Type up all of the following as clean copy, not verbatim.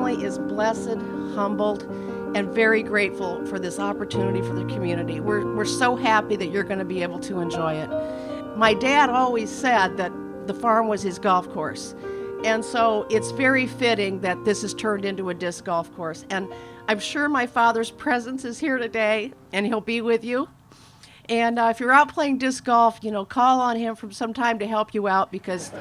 family is blessed, humbled, and very grateful for this opportunity for the community. We're so happy that you're going to be able to enjoy it. My dad always said that the farm was his golf course. And so it's very fitting that this has turned into a disc golf course. And I'm sure my father's presence is here today, and he'll be with you. And if you're out playing disc golf, call on him from some time to help you out because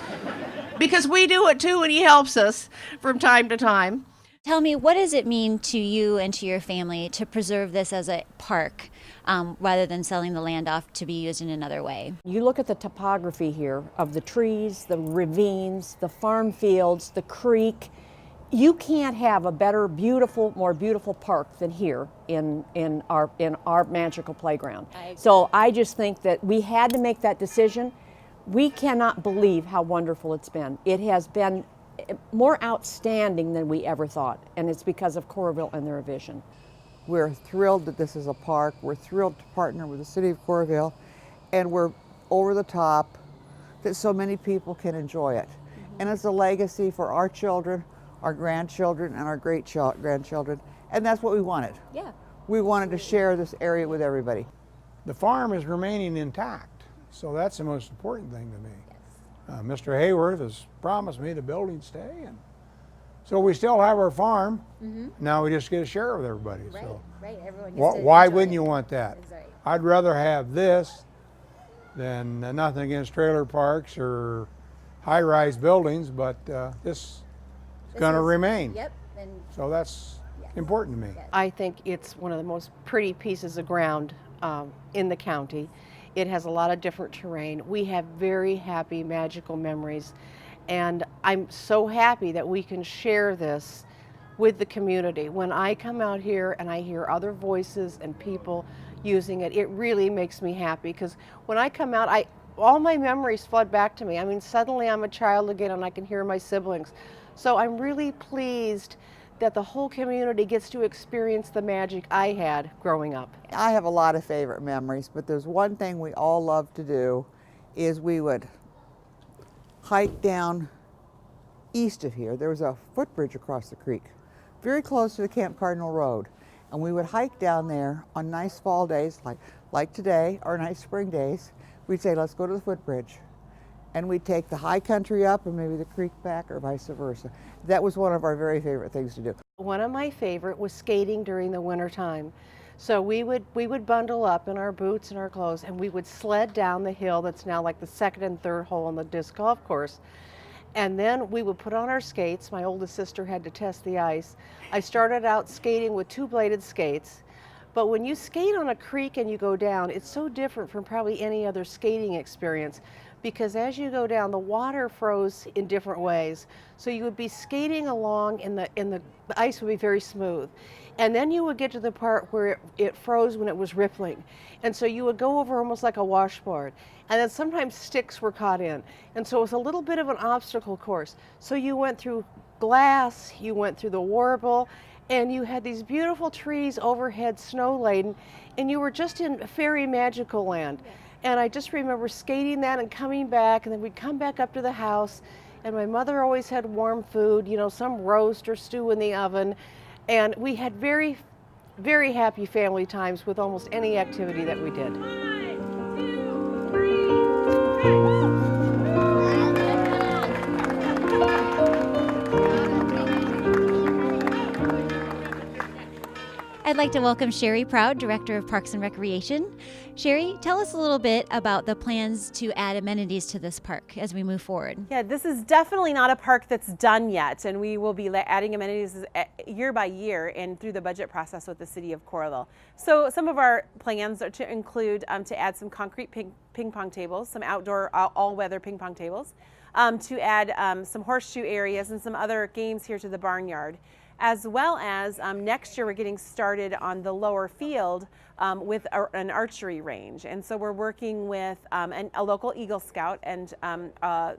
we do it too, and he helps us from time to time. Tell me, what does it mean to you and to your family to preserve this as a park rather than selling the land off to be used in another way? You look at the topography here of the trees, the ravines, the farm fields, the creek. You can't have a better, more beautiful park than here in our magical playground. So I just think that we had to make that decision. We cannot believe how wonderful it's been. It has been more outstanding than we ever thought, and it's because of Coralville and their vision. We're thrilled that this is a park. We're thrilled to partner with the city of Coralville, and we're over the top that so many people can enjoy it. And it's a legacy for our children, our grandchildren, and our great-grandchildren, and that's what we wanted. Yeah. We wanted to share this area with everybody. The farm is remaining intact, so that's the most important thing to me. Mr. Hayworth has promised me the building stay, and so we still have our farm. Now we just get a share with everybody. Right, so right. Everyone gets to why enjoy wouldn't it. you want that? Right. I'd rather have this than nothing against trailer parks or high-rise buildings, but this is going to remain. Yep. And So that's important to me. I think it's one of the most pretty pieces of ground in the county. It has a lot of different terrain. We have very happy, magical memories, and I'm so happy that we can share this with the community. When I come out here and I hear other voices and people using it, it really makes me happy, because when I come out, all my memories flood back to me. I mean, suddenly I'm a child again and I can hear my siblings. So I'm really pleased that the whole community gets to experience the magic I had growing up. I have a lot of favorite memories, but there's one thing we all love to do is we would hike down east of here. There was a footbridge across the creek, very close to the Camp Cardinal Road. And we would hike down there on nice fall days like today, or nice spring days. We'd say, let's go to the footbridge. And we'd take the high country up and maybe the creek back, or vice versa. That was one of our very favorite things to do. One of my favorite was skating during the winter time. So we would bundle up in our boots and our clothes, and we would sled down the hill that's now like the second and third hole on the disc golf course. And then we would put on our skates. My oldest sister had to test the ice. I started out skating with two-bladed skates. But when you skate on a creek and you go down, it's so different from probably any other skating experience, because as you go down, the water froze in different ways. So you would be skating along and the ice would be very smooth. And then you would get to the part where it froze when it was rippling. And so you would go over almost like a washboard. And then sometimes sticks were caught in. And so it was a little bit of an obstacle course. So you went through glass, you went through the warble, and you had these beautiful trees overhead, snow laden, and you were just in fairy magical land. And I just remember skating that and coming back, and then we'd come back up to the house, and my mother always had warm food, some roast or stew in the oven, and we had very, very happy family times with almost any activity that we did. 1, 2, 3, I'd like to welcome Sherry Proud, Director of Parks and Recreation. Sherry, tell us a little bit about the plans to add amenities to this park as we move forward. Yeah, this is definitely not a park that's done yet, and we will be adding amenities year by year and through the budget process with the city of Coralville. So some of our plans are to include to add some concrete ping pong tables, some outdoor all-weather ping pong tables, to add some horseshoe areas and some other games here to the barnyard. As well as next year we're getting started on the lower field with an archery range. And so we're working with a local Eagle Scout, and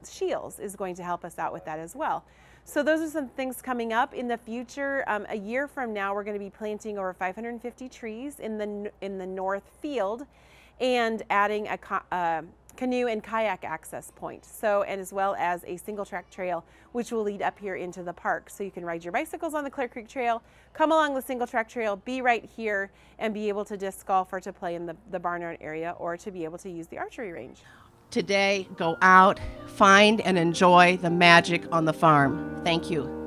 Shields is going to help us out with that as well. So those are some things coming up in the future. A year from now we're going to be planting over 550 trees in the north field and adding a canoe and kayak access point. So, and as well as a single track trail, which will lead up here into the park. So you can ride your bicycles on the Clear Creek Trail, come along the single track trail, be right here, and be able to disc golf or to play in the barnyard area or to be able to use the archery range. Today, go out, find and enjoy the magic on the farm. Thank you.